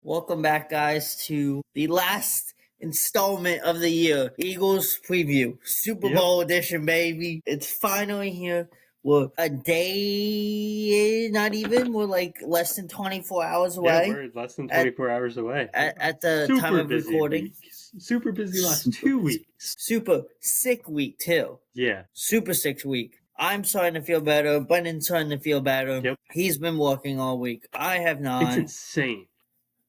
Welcome back, guys, to the last installment of the year. Eagles preview. Super Bowl edition, baby. It's finally here. We're a day, not even. We're like less than 24 hours away. Yeah, we're less than 24 hours away. At the time of recording. Super busy last 2 weeks. Super sick week, too. Yeah. Super sick week. I'm starting to feel better. Brendan's starting to feel better. Yep. He's been working all week. I have not. It's insane.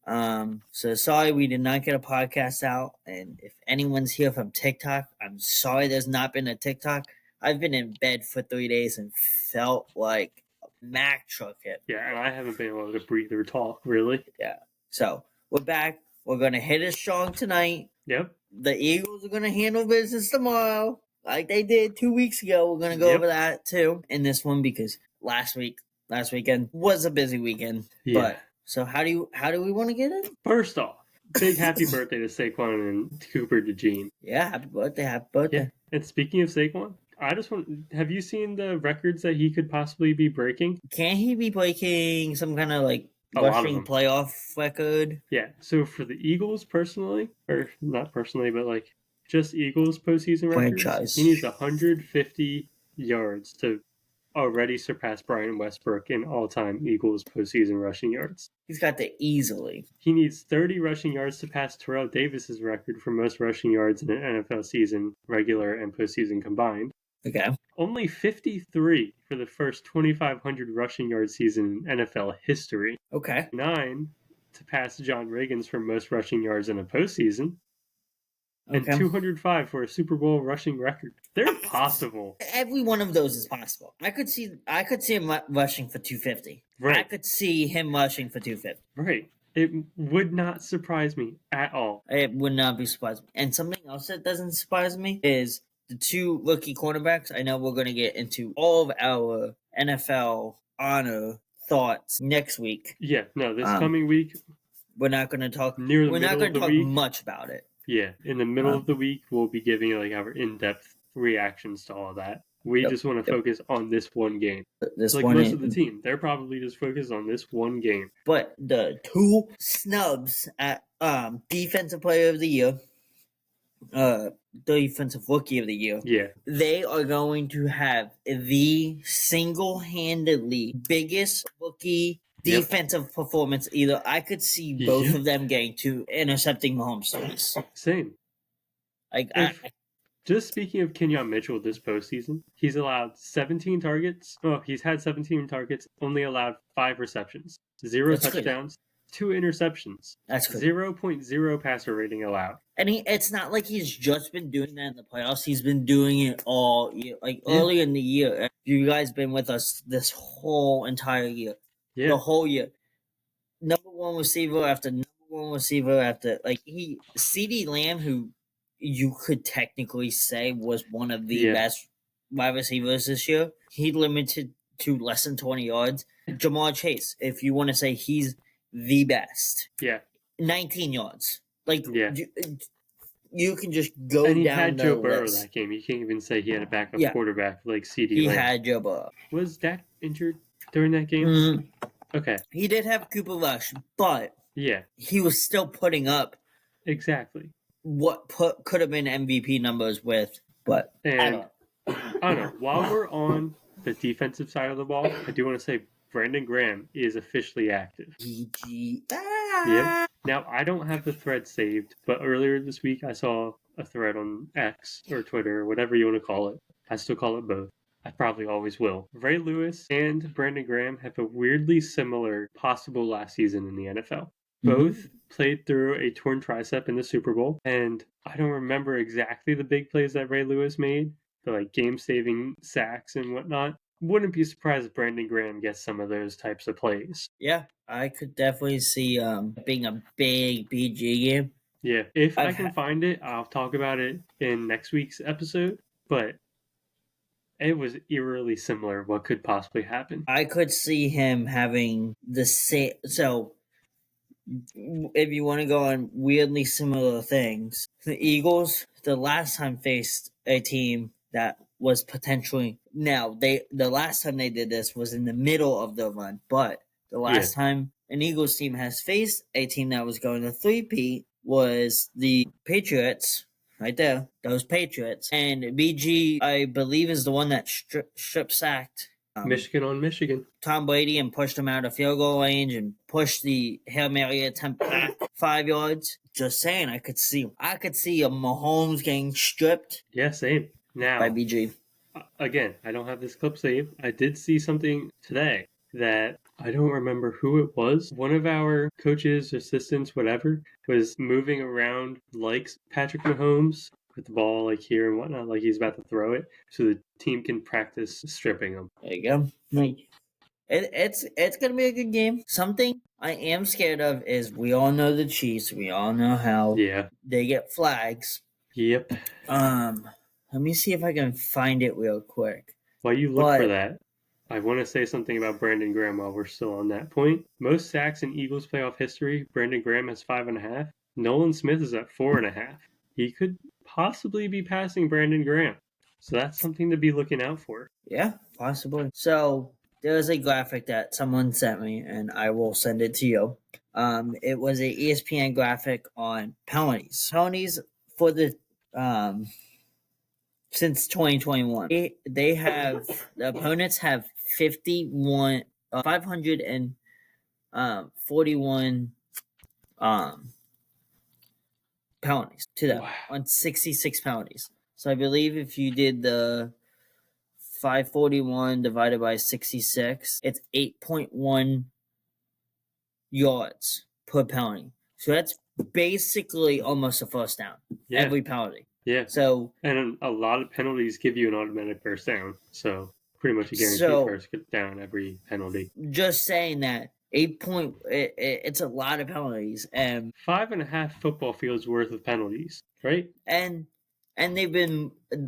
So sorry we did not get a podcast out. And if anyone's here from TikTok, I'm sorry there's not been a TikTok. I've been in bed for 3 days and felt like a Mack truck hit. Yeah, and I haven't been able to breathe or talk, really. Yeah. So we're back. We're going to hit it strong tonight. Yep. The Eagles are going to handle business tomorrow like they did 2 weeks ago. We're going to go over that too in this one because last weekend was a busy weekend. Yeah. But so how do we want to get in? First off, big happy birthday to Saquon and Cooper DeJean. Yeah, happy birthday. Yeah. And speaking of Saquon, have you seen the records that he could possibly be breaking? Can he be breaking some kind of like rushing playoff record? Yeah. So for the Eagles personally, or not personally, but like just Eagles postseason records, he needs 150 yards to already surpass Brian Westbrook in all-time Eagles postseason rushing yards. He's got that easily. He needs 30 rushing yards to pass Terrell Davis's record for most rushing yards in an NFL season, regular and postseason combined. Okay. Only 53 for the first 2,500 rushing yard season in NFL history. Okay. 9 to pass John Riggins for most rushing yards in a postseason. And 205 for a Super Bowl rushing record. They're possible. Every one of those is possible. I could see him rushing for 250. Right. I could see him rushing for 250. Right. It would not surprise me at all. It would not be surprising. And something else that doesn't surprise me is the two rookie cornerbacks. I know we're going to get into all of our NFL honor thoughts next week. Yeah, no, this coming week. We're not going to talk much about it. Yeah, in the middle of the week, we'll be giving like our in-depth reactions to all of that. We just want to focus on this one game. Most of the team, they're probably just focused on this one game. But the two snubs at defensive player of the year, defensive rookie of the year, they are going to have the single-handedly biggest rookie defensive performance either. I could see both of them getting to intercepting Mahomes twice. Same. Just speaking of Kenyon Mitchell this postseason, he's allowed 17 targets. Oh, he's had 17 targets, only allowed 5 receptions, 0 touchdowns, 2 interceptions. That's good. 0.0 passer rating allowed. And it's not like he's just been doing that in the playoffs. He's been doing it all year. Early in the year, you guys been with us this whole entire year. Yeah. The whole year. Number one receiver after number one receiver after CeeDee Lamb, who you could technically say was one of the best wide receivers this year. He limited to less than 20 yards. Jamar Chase, if you want to say he's the best. Yeah. 19 yards. You can just go down the list. And he had Joe Burrow that game. You can't even say he had a backup quarterback like CeeDee Lamb. He had Joe Burrow. Was Dak injured during that game? Mm-hmm. Okay. He did have Cooper Rush, but he was still putting up exactly what could have been MVP numbers with. But I don't know. While we're on the defensive side of the ball, I do want to say Brandon Graham is officially active. Yep. Now, I don't have the thread saved, but earlier this week I saw a thread on X or Twitter or whatever you want to call it. I still call it both. I probably always will. Ray Lewis and Brandon Graham have a weirdly similar possible last season in the NFL. Both played through a torn tricep in the Super Bowl, and I don't remember exactly the big plays that Ray Lewis made, the game-saving sacks and whatnot. Wouldn't be surprised if Brandon Graham gets some of those types of plays. Yeah, I could definitely see being a big BG game. Yeah, if I can find it, I'll talk about it in next week's episode, but it was eerily similar what could possibly happen. I could see him having the same. So, if you want to go on weirdly similar things, the Eagles, the last time faced a team that was potentially... Now, the last time they did this was in the middle of the run, but the last time an Eagles team has faced a team that was going to three-peat was the Patriots. Right there, those Patriots. And BG, I believe, is the one that strip sacked Michigan on Michigan. Tom Brady and pushed him out of field goal range and pushed the Hail Mary attempt back 5 yards. Just saying, I could see a Mahomes getting stripped. Yeah, same. Now by BG. Again, I don't have this clip saved. I did see something today that I don't remember who it was. One of our coaches, assistants, whatever, was moving around like Patrick Mahomes with the ball like here and whatnot, like he's about to throw it, so the team can practice stripping him. There you go. It's gonna be a good game. Something I am scared of is we all know the Chiefs. We all know how they get flags. Yep. Let me see if I can find it real quick. While you look for that, I want to say something about Brandon Graham while we're still on that point. Most sacks in Eagles playoff history, Brandon Graham has 5.5. Nolan Smith is at 4.5. He could possibly be passing Brandon Graham. So that's something to be looking out for. Yeah, possibly. So there was a graphic that someone sent me, and I will send it to you. It was a ESPN graphic on penalties. Penalties for the since 2021. They have the opponents have 541 penalties to them on 66 penalties. So I believe if you did the 541 divided by 66, it's 8.1 yards per penalty. So that's basically almost a first down every penalty. Yeah. So and a lot of penalties give you an automatic first down. So pretty much a guaranteed first down every penalty. Just saying that it's a lot of penalties, and 5.5 football fields worth of penalties, right? And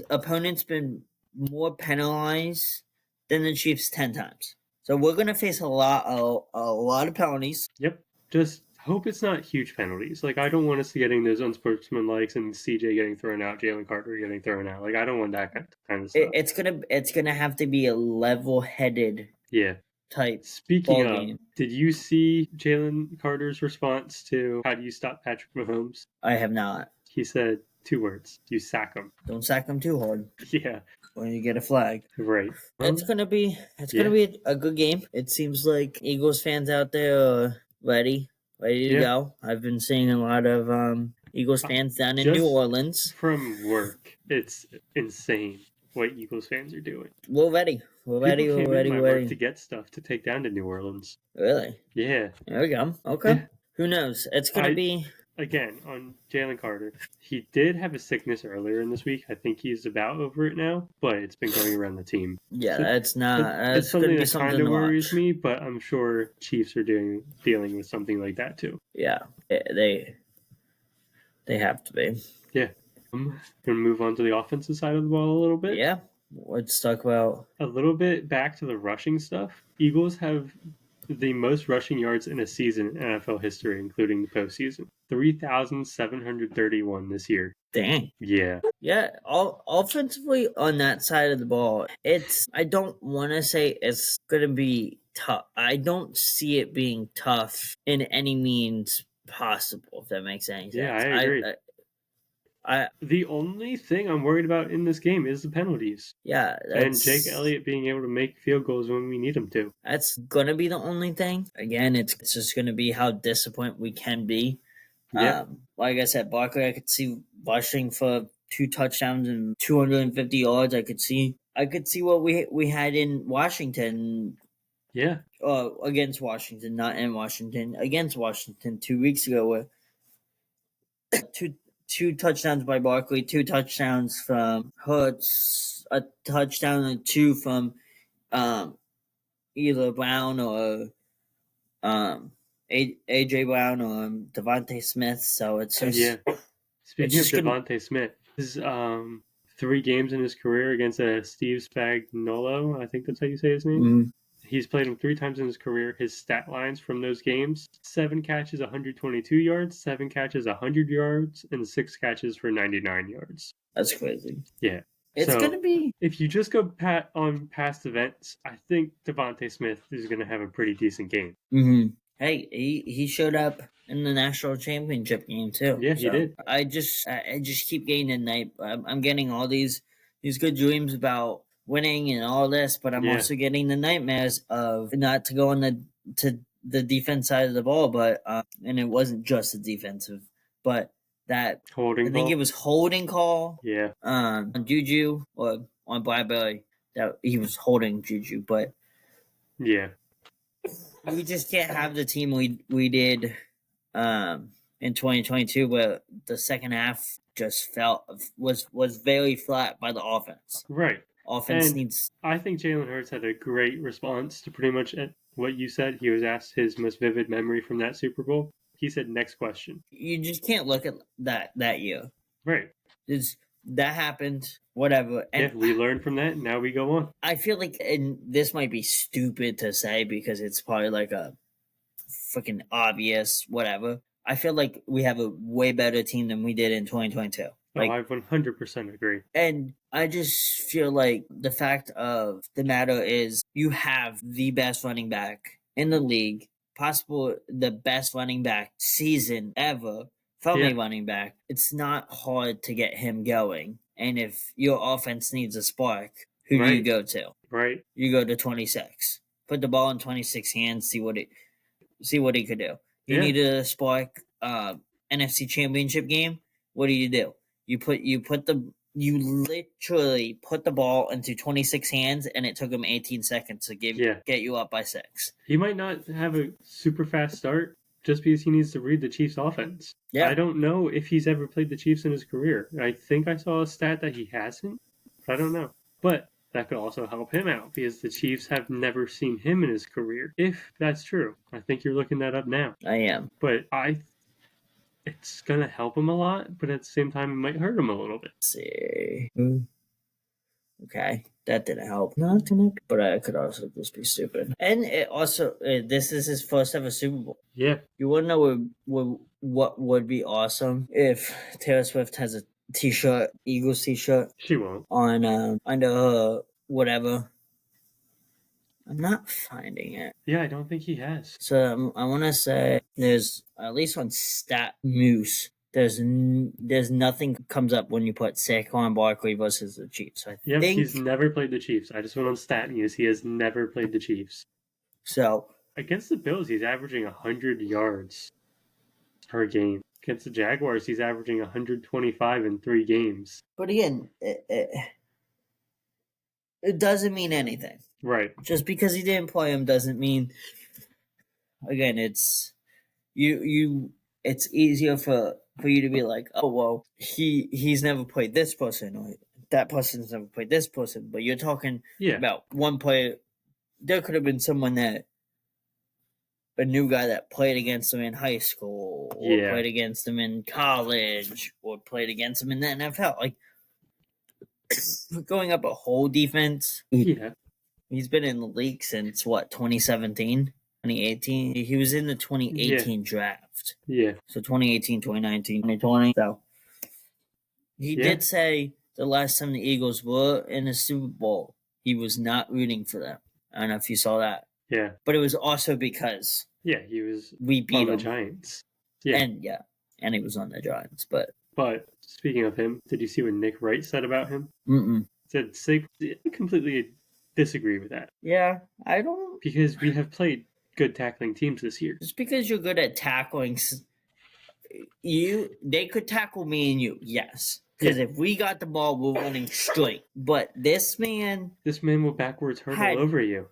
opponents been more penalized than the Chiefs 10 times. So we're gonna face a lot of penalties. Yep. Just hope it's not huge penalties. Like, I don't want us getting those unsportsmanlike and CJ getting thrown out, Jalen Carter getting thrown out. Like, I don't want that kind of stuff. It's gonna have to be a level-headed type. Speaking of, game. Did you see Jalen Carter's response to how do you stop Patrick Mahomes? I have not. He said 2 words: you sack him. Don't sack him too hard. Yeah. When you get a flag. Right. It's gonna be a good game. It seems like Eagles fans out there are ready to go. I've been seeing a lot of Eagles fans down in New Orleans. From work, it's insane what Eagles fans are doing. We're ready. We're ready to get stuff to take down to New Orleans. Really? Yeah. There we go. Okay. Yeah. Who knows? It's gonna be. Again, on Jalen Carter, he did have a sickness earlier in this week. I think he's about over it now, but it's been going around the team. Yeah, so that's not. That's something that kind of worries me, but I'm sure Chiefs are dealing with something like that too. Yeah, they have to be. Yeah. I'm going to move on to the offensive side of the ball a little bit. Yeah. Let's talk about a little bit back to the rushing stuff. Eagles have the most rushing yards in a season in NFL history, including the postseason. 3,731 this year. Dang. Yeah. Yeah. Offensively on that side of the ball, I don't want to say it's going to be tough. I don't see it being tough in any means possible, if that makes any sense. Yeah, I agree. The only thing I'm worried about in this game is the penalties. Yeah. And Jake Elliott being able to make field goals when we need him to. That's going to be the only thing. Again, it's just going to be how disappointed we can be. Yeah. Like I said, Barkley, I could see rushing for 2 touchdowns and 250 yards. I could see what we had in Washington. Yeah. Against Washington, not in Washington. Against Washington 2 weeks ago, where two touchdowns by Barkley, 2 touchdowns from Hurts, a touchdown and 2 from either Brown or AJ Brown or Devontae Smith. So it's just Speaking of Devontae Smith, his 3 games in his career against Steve Spagnuolo, I think that's how you say his name. Mm-hmm. He's played him 3 times in his career. His stat lines from those games: 7 catches, 122 yards, 7 catches, 100 yards, and 6 catches for 99 yards. That's crazy. Yeah. It's going to be... If you just go on past events, I think Devontae Smith is going to have a pretty decent game. Mm-hmm. Hey, he showed up in the national championship game too. Yeah, he did. I just keep getting the night. I'm getting all these good dreams about winning and all this, but I'm also getting the nightmares of not to go on the defense side of the ball. But and it wasn't just the defensive, but that holding. I think it was holding call. Yeah. On Juju or on Bradbury that he was holding Juju, but yeah. We just can't have the team we did in 2022 where the second half just was very flat by the offense. Right. Offense and needs. I think Jalen Hurts had a great response to pretty much what you said. He was asked his most vivid memory from that Super Bowl. He said, "Next question." You just can't look at that year. Right. That happened. Whatever. And we learned from that. And now we go on. I feel like, and this might be stupid to say because it's probably like a freaking obvious whatever. I feel like we have a way better team than we did in 2022. Like, I 100% agree. And I just feel like the fact of the matter is you have the best running back in the league, possible the best running back season ever from a running back. It's not hard to get him going. And if your offense needs a spark, who do you go to? Right. You go to 26. Put the ball in 26 hands, see what he could do. You need a spark NFC Championship game. What do? You literally put the ball into 26 hands, and it took him 18 seconds to get you up by 6. He might not have a super fast start just because he needs to read the Chiefs' offense. Yeah. I don't know if he's ever played the Chiefs in his career. I think I saw a stat that he hasn't, but I don't know. But that could also help him out because the Chiefs have never seen him in his career. If that's true, I think you're looking that up now. I am. But it's going to help him a lot, but at the same time, it might hurt him a little bit. Let's see. Okay, that didn't help. Not connect, but I could also just be stupid. And it also, this is his first ever Super Bowl. Yeah. You wouldn't know what would be awesome if Taylor Swift has a t-shirt, Eagles t-shirt. She won't. On under her whatever. I'm not finding it. Yeah, I don't think he has. So I want to say there's at least on Stat Moose. There's nothing comes up when you put Saquon Barkley versus the Chiefs. He's never played the Chiefs. I just went on Stat News. He has never played the Chiefs. So against the Bills, he's averaging 100 yards per game. Against the Jaguars, he's averaging 125 in 3 games. But again, it doesn't mean anything. Right. Just because he didn't play him doesn't mean. Again, it's it's easier for you to be like, oh well, he's never played this person, or that person's never played this person. But you're talking about one player. There could have been someone a new guy that played against him in high school, or played against him in college, or played against him in the NFL. Like going up a whole defense. Yeah. He's been in the league since 2017, 2018. He was in the 2018 draft. Yeah. So 2018, 2019, 2020. So he did say the last time the Eagles were in the Super Bowl, he was not rooting for them. I don't know if you saw that. Yeah. But it was also because we beat the Giants. Yeah. And he was on the Giants. But speaking of him, did you see what Nick Wright said about him? Mm-mm. Said completely disagree with that. Yeah, I don't. Because we have played good tackling teams this year. Just because you're good at tackling, they could tackle me and you, yes. Because if we got the ball, we're running straight. But this man will backwards hurdle over you.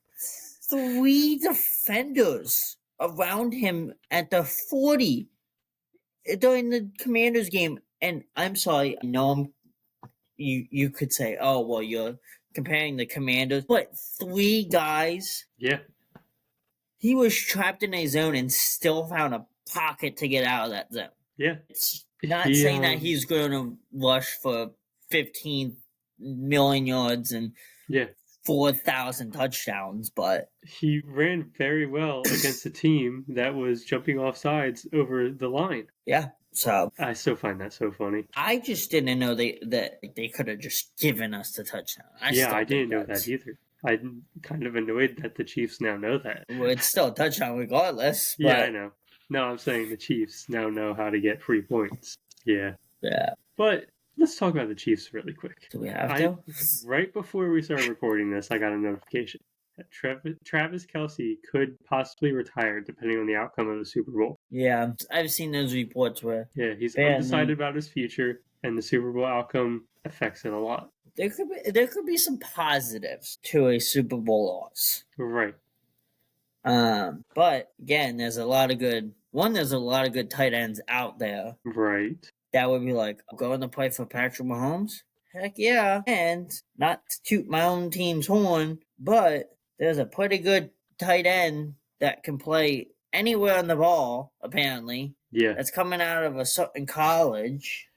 3 defenders around him at the 40 during the Commanders game. And I'm sorry, I know you could say, oh, well, you're comparing the Commanders, but 3 guys. Yeah. He was trapped in a zone and still found a pocket to get out of that zone. Yeah. It's not saying that he's going to rush for 15 million yards and 4,000 touchdowns, but he ran very well against a team that was jumping off sides over the line. Yeah. So I still find that so funny. I just didn't know that they could have just given us the touchdown. I didn't know that either. I'm kind of annoyed that the Chiefs now know that. Well, it's still a touchdown regardless. Yeah, But I know. No, I'm saying the Chiefs now know how to get free points. Yeah. yeah. But let's talk about the Chiefs really quick. Do we have to? Right before we started recording this, I got a notification that Travis Kelce could possibly retire depending on the outcome of the Super Bowl. Yeah, I've seen those reports where he's undecided about his future, and the Super Bowl outcome affects it a lot. There could be some positives to a Super Bowl loss. Right. But again, there's a lot of good tight ends out there. Right. That would be like, going to play for Patrick Mahomes? Heck yeah. And not to toot my own team's horn, but there's a pretty good tight end that can play anywhere on the ball, apparently. Yeah. That's coming out of a certain college.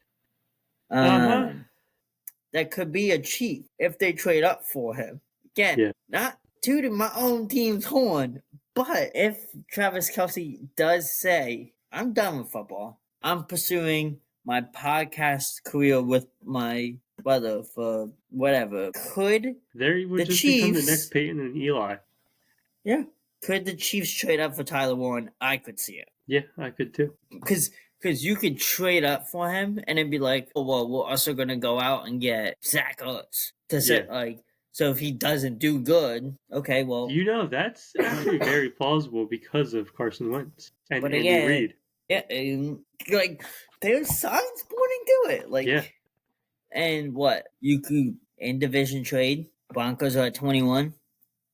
That could be a Chief if they trade up for him. Again, not tooting my own team's horn, but if Travis Kelce does say, I'm done with football, I'm pursuing my podcast career with my brother for whatever, could there would the just Chiefs become the next Peyton and Eli? Yeah. Could the Chiefs trade up for Tyler Warren? I could see it. Yeah, I could too. Because you could trade up for him and it'd be like, oh, well, we're also going to go out and get Zach Ertz to say, like, so if he doesn't do good, okay, well. You know, that's actually very plausible because of Carson Wentz and Andy Reid. Yeah, like, there's signs pointing to it. Like, and what? You could, in division trade, Broncos are at 21.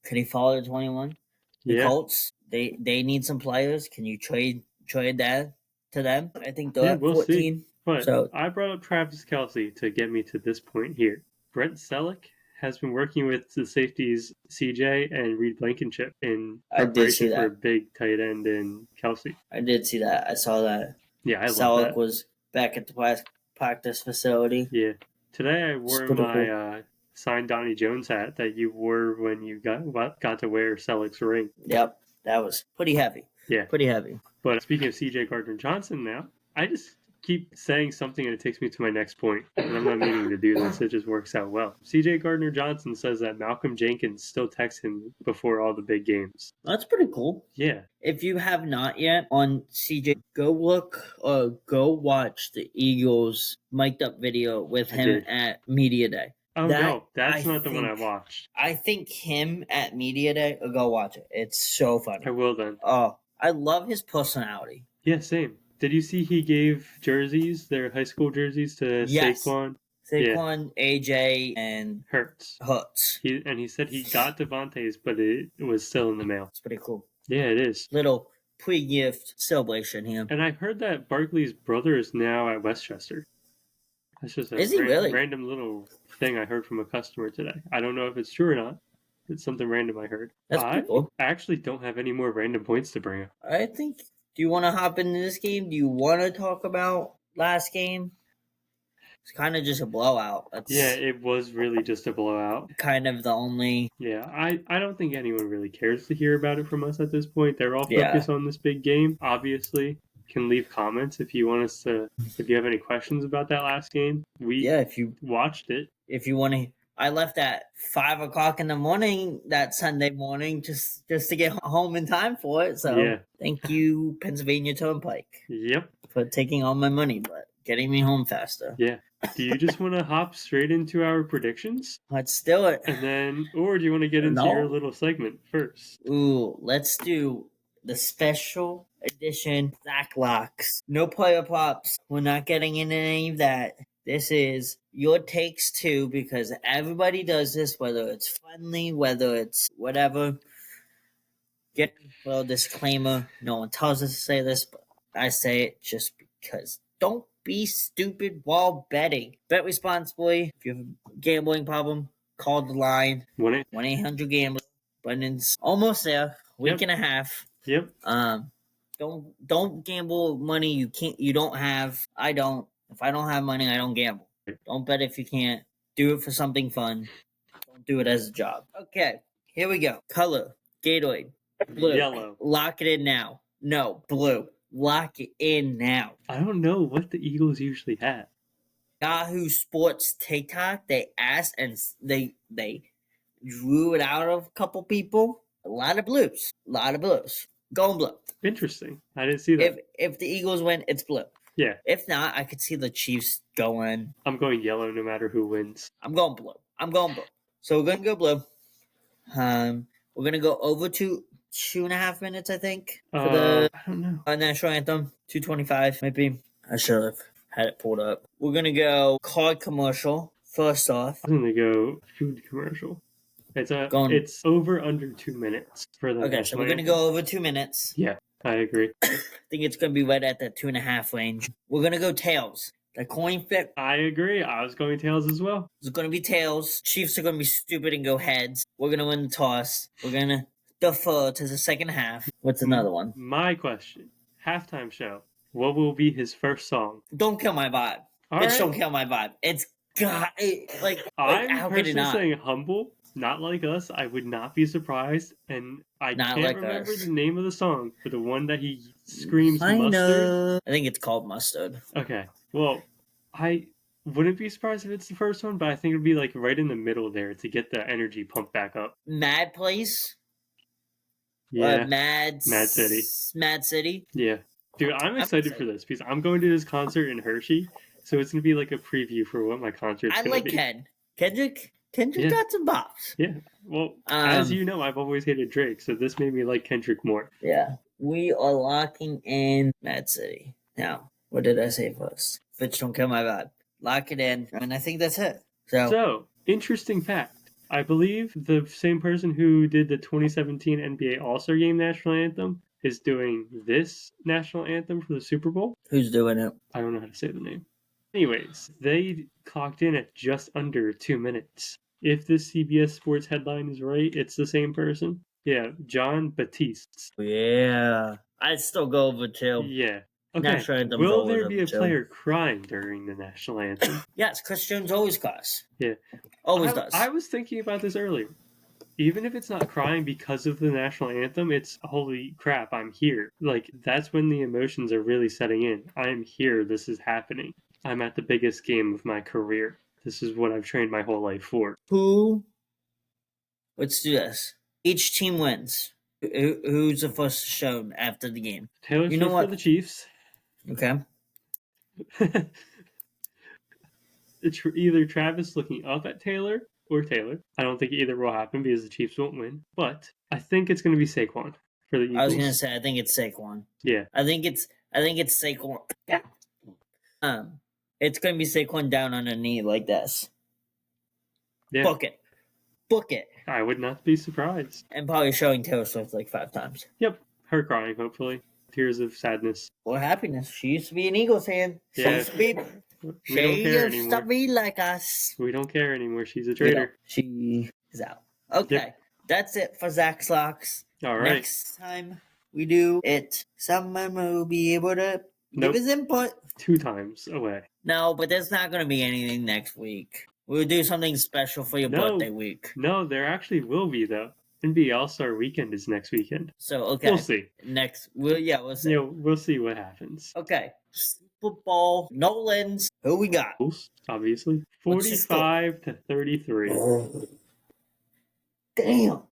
Could he fall to 21? The Colts, they need some players. Can you trade that to them? I think they're at 14. See. But so, I brought up Travis Kelce to get me to this point here. Brent Selleck has been working with the safeties CJ and Reed Blankenship in preparation for a big tight end in Kelce. I did see that. I saw that. Yeah, I love that. Selleck was back at the practice facility. Yeah. Today I wore my signed Donnie Jones hat that you wore when you got to wear Selleck's ring. Yep. That was pretty heavy. Yeah. Pretty heavy. But speaking of CJ Gardner-Johnson now, I just keep saying something and it takes me to my next point. And I'm not meaning to do this. It just works out well. CJ Gardner-Johnson says that Malcolm Jenkins still texts him before all the big games. That's pretty cool. Yeah. If you have not yet on CJ, go watch the Eagles mic'd up video with him at Media Day. Oh, no, that's not the one I watched. I think him at Media Day, go watch it. It's so funny. I will then. Oh, I love his personality. Yeah, same. Did you see he gave jerseys, their high school jerseys, to Saquon? Saquon, AJ, and Hurts. He said he got Devontae's, but it was still in the mail. It's pretty cool. Yeah, it is. Little pre-gift celebration here. And I heard that Barkley's brother is now at Westchester. That's just a random little thing I heard from a customer today. I don't know if it's true or not. It's something random I heard. That's pretty cool. I actually don't have any more random points to bring up. I think... Do you want to hop into this game? Do you want to talk about last game? It's kind of just a blowout. It was really just a blowout. Kind of the only... Yeah, I don't think anyone really cares to hear about it from us at this point. They're all focused on this big game, obviously. Can leave comments if you want us to... If you have any questions about that last game. If you watched it. If you want to... I left at 5 o'clock in the morning that Sunday morning just to get home in time for it. So thank you, Pennsylvania Turnpike. Yep. For taking all my money, but getting me home faster. Yeah. Do you just want to hop straight into our predictions? Let's do it. And then, or do you want to get into your little segment first? Ooh, let's do the special edition Zach Locks. No player props. We're not getting into any of that. This is your takes too, because everybody does this, whether it's friendly, whether it's whatever. Get a little disclaimer. No one tells us to say this, but I say it just because. Don't be stupid while betting. Bet responsibly. If you have a gambling problem, call the line. 1-800-GAMBLER. But it's almost there. Week and a half. Yep. Don't gamble money you don't have. I don't. If I don't have money, I don't gamble. Don't bet if you can't. Do it for something fun. Don't do it as a job. Okay, here we go. Color, Gatorade, blue. Yellow. Lock it in now. No, blue. Lock it in now. I don't know what the Eagles usually have. Yahoo Sports TikTok, they asked and they drew it out of a couple people. A lot of blues. Going blue. Interesting. I didn't see that. If the Eagles win, it's blue. Yeah. If not, I could see the Chiefs going. I'm going yellow no matter who wins. I'm going blue. So we're gonna go blue. We're gonna go over to 2.5 minutes, I think, for the I don't know. National Anthem. 2:25, maybe. I should have had it pulled up. We're gonna go card commercial first off. I'm gonna go food commercial. It's over under 2 minutes for the. Okay, so we're gonna go over 2 minutes. Yeah, I agree. I think it's gonna be right at the 2.5 range. We're gonna go tails. The coin flip. I agree. I was going tails as well. It's gonna be tails. Chiefs are gonna be stupid and go heads. We're gonna win the toss. We're gonna defer to the second half. What's another one? My question: halftime show. What will be his first song? Don't kill my vibe. Don't kill my vibe. It's God. I'm personally saying humble. Not like us. I would not be surprised, and I can't remember the name of the song, but the one that he screams mustard. I think it's called Mustard. Okay. Well, I wouldn't be surprised if it's the first one, but I think it would be like right in the middle there to get the energy pumped back up. Mad Place? Yeah. Mad City. Mad City? Yeah. Dude, I'm excited for this because I'm going to this concert in Hershey, so it's going to be like a preview for what my concert's going to be. I like Kendrick got some bops. Yeah. Well, as you know, I've always hated Drake, so this made me like Kendrick more. Yeah. We are locking in Mad City. Now, what did I say first? Bitch, don't kill my vibe. Lock it in. And I think that's it. So, interesting fact. I believe the same person who did the 2017 NBA All-Star Game National Anthem is doing this National Anthem for the Super Bowl. Who's doing it? I don't know how to say the name. Anyways, they clocked in at just under 2 minutes. If this CBS Sports headline is right, it's the same person. Yeah, Jon Batiste. Yeah. I'd still go over to. Yeah. Okay. Will there be a player crying during the national anthem? Yes, Chris Jones always cries. Yeah. Always does. I was thinking about this earlier. Even if it's not crying because of the national anthem, it's holy crap, I'm here. Like, that's when the emotions are really setting in. I'm here. This is happening. I'm at the biggest game of my career. This is what I've trained my whole life for. Let's do this. Each team wins. Who's the first shown after the game? Taylor Swift for the Chiefs. Okay. It's either Travis looking up at Taylor or Taylor. I don't think either will happen because the Chiefs won't win. But I think it's going to be Saquon for the Eagles. I was going to say I think it's Saquon. Yeah. I think it's Saquon. It's going to be Saquon down on a knee like this. Yeah. Book it. I would not be surprised. And probably showing Taylor Swift like 5 times. Yep. Her crying, hopefully. Tears of sadness. Or happiness. She used to be an Eagles fan. Yeah. She used to be like us. We don't care anymore. She's a traitor. She is out. Okay. Yep. That's it for Zach's Locks. All right. Next time we do it, someone will be able to give his input. 2 times away. No, but there's not going to be anything next week. We'll do something special for your birthday week. No, there actually will be, though. NBA All-Star Weekend is next weekend. So, okay. We'll see. We'll see. Yeah, we'll see what happens. Okay. Super Bowl, Nolans. Who we got? Obviously. 45-33. Oh. Damn.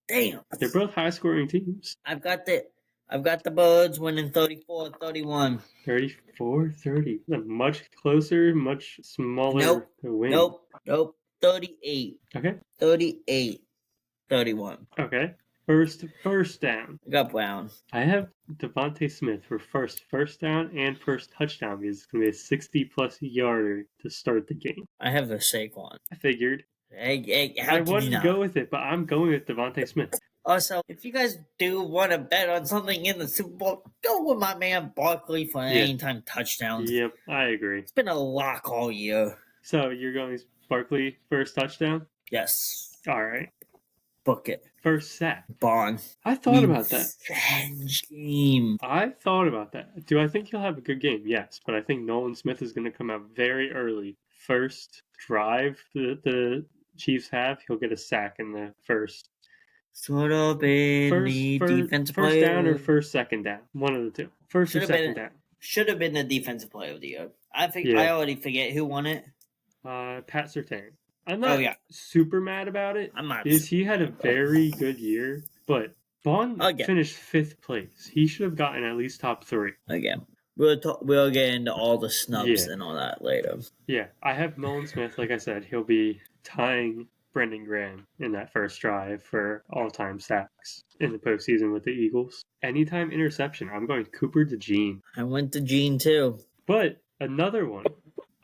They're both high-scoring teams. I've got the Birds winning 34-31. 34-30. Much closer, much smaller to win. Nope. 38. Okay. 38-31. Okay. First down. I got Brown. I have Devontae Smith for first down and first touchdown because it's going to be a 60-plus yarder to start the game. I have the Saquon. I figured. Hey, I wanted to go with it, but I'm going with Devontae Smith. Also, if you guys do want to bet on something in the Super Bowl, go with my man Barkley for anytime touchdowns. Yep, I agree. It's been a lock all year. So you're going Barkley first touchdown? Yes. All right. Book it. First sack. Bond. I thought about that. Revenge game. I thought about that. Do I think he'll have a good game? Yes, but I think Nolan Smith is going to come out very early. First drive the Chiefs have, he'll get a sack in the first. Sort of been the defensive player. First down or second down. One of the two. First or second down. Should have been the defensive player of the year. I already forget who won it. Pat Surtain. I'm not super mad about it. I'm not. Because he had a very good year, but Vaughn finished 5th place. He should have gotten at least top 3. Again. We'll get into all the snubs and all that later. Yeah, I have Nolan Smith. Like I said, he'll be tying Brendan Graham in that first drive for all-time sacks in the postseason with the Eagles. Anytime interception, I'm going Cooper DeJean. I went DeJean too. But another one,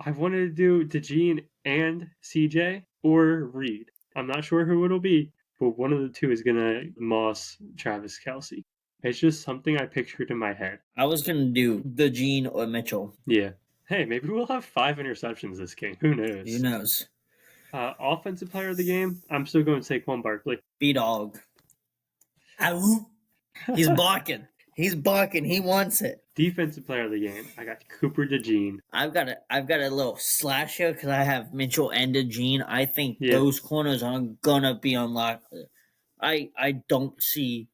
I wanted to do DeJean and CJ or Reed. I'm not sure who it'll be, but one of the two is going to moss Travis Kelce. It's just something I pictured in my head. I was going to do DeJean or Mitchell. Yeah. Hey, maybe we'll have 5 interceptions this game. Who knows? Who knows? Offensive player of the game, I'm still going Saquon Barkley. B-Dog. He's barking. He's barking. He wants it. Defensive player of the game, I got Cooper DeJean. I've got a little slash here because I have Mitchell and DeJean. I think those corners are gonna be unlocked. I don't see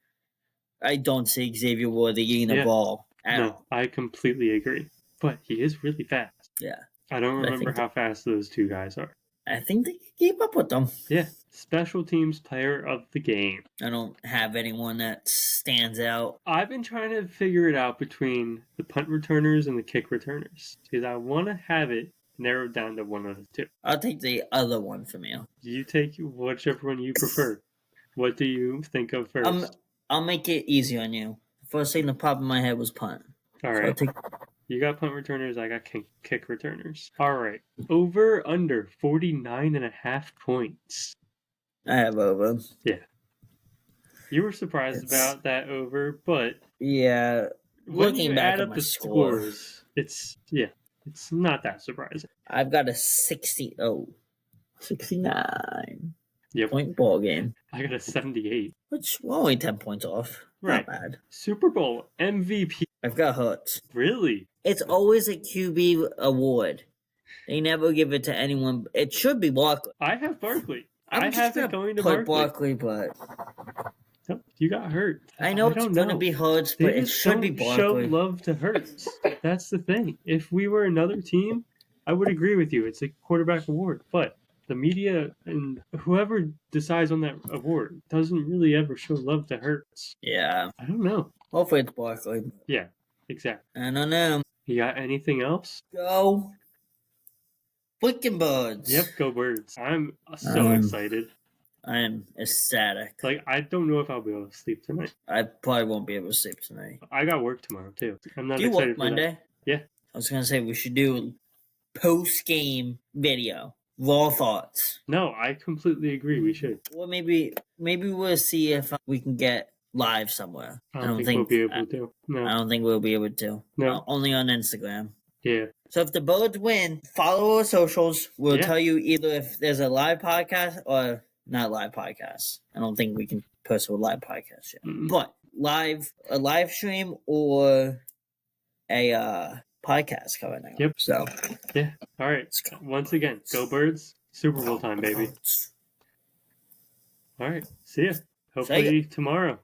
Xavier Worthy getting the ball. I completely agree. But he is really fast. Yeah. I don't remember how fast those two guys are. I think they can keep up with them. Yeah. Special teams player of the game. I don't have anyone that stands out. I've been trying to figure it out between the punt returners and the kick returners because I want to have it narrowed down to one of the two. I'll take the other one from you. You take whichever one you prefer. What do you think of first? I'll make it easy on you. The first thing that popped in my head was punt. All right. You got punt returners, I got kick returners. All right. Over, under 49.5 points. I have over. Yeah. You were surprised about that over, but... Yeah. When you add up the scores, it's not that surprising. I've got a 69 Yep. point ball game. I got a 78. Which, we're only 10 points off. Right. Not bad. Super Bowl MVP. I've got Hurts. Really? It's always a QB award. They never give it to anyone. It should be Barkley. I have Barkley. I have it going to Barkley. But nope, you got hurt. I know it's going to be Hurts, but it should be Barkley. Show love to Hurts. That's the thing. If we were another team, I would agree with you. It's a quarterback award, but the media and whoever decides on that award doesn't really ever show love to Hurts. Yeah. I don't know. Hopefully it's Barkley. Yeah, exactly. I don't know. You got anything else? Go Flicking Birds. Yep, go Birds. I'm so excited. I am ecstatic. Like, I don't know if I'll be able to sleep tonight. I probably won't be able to sleep tonight. I got work tomorrow, too. I'm not excited for that. Do you work Monday? Yeah. I was going to say we should do post-game video. Raw thoughts. No, I completely agree. We should. Well, maybe we'll see if we can get live somewhere. I don't think we'll be able to. No. I don't think we'll be able to. No. Only on Instagram. Yeah. So if the Birds win, follow our socials. We'll tell you either if there's a live podcast or not live podcast. I don't think we can post a live podcast yet. Mm-hmm. But a live stream or a podcast coming out. Yep. So yeah. All right. Once again, go Birds. Super Bowl time, baby. All right. See ya. Hopefully tomorrow.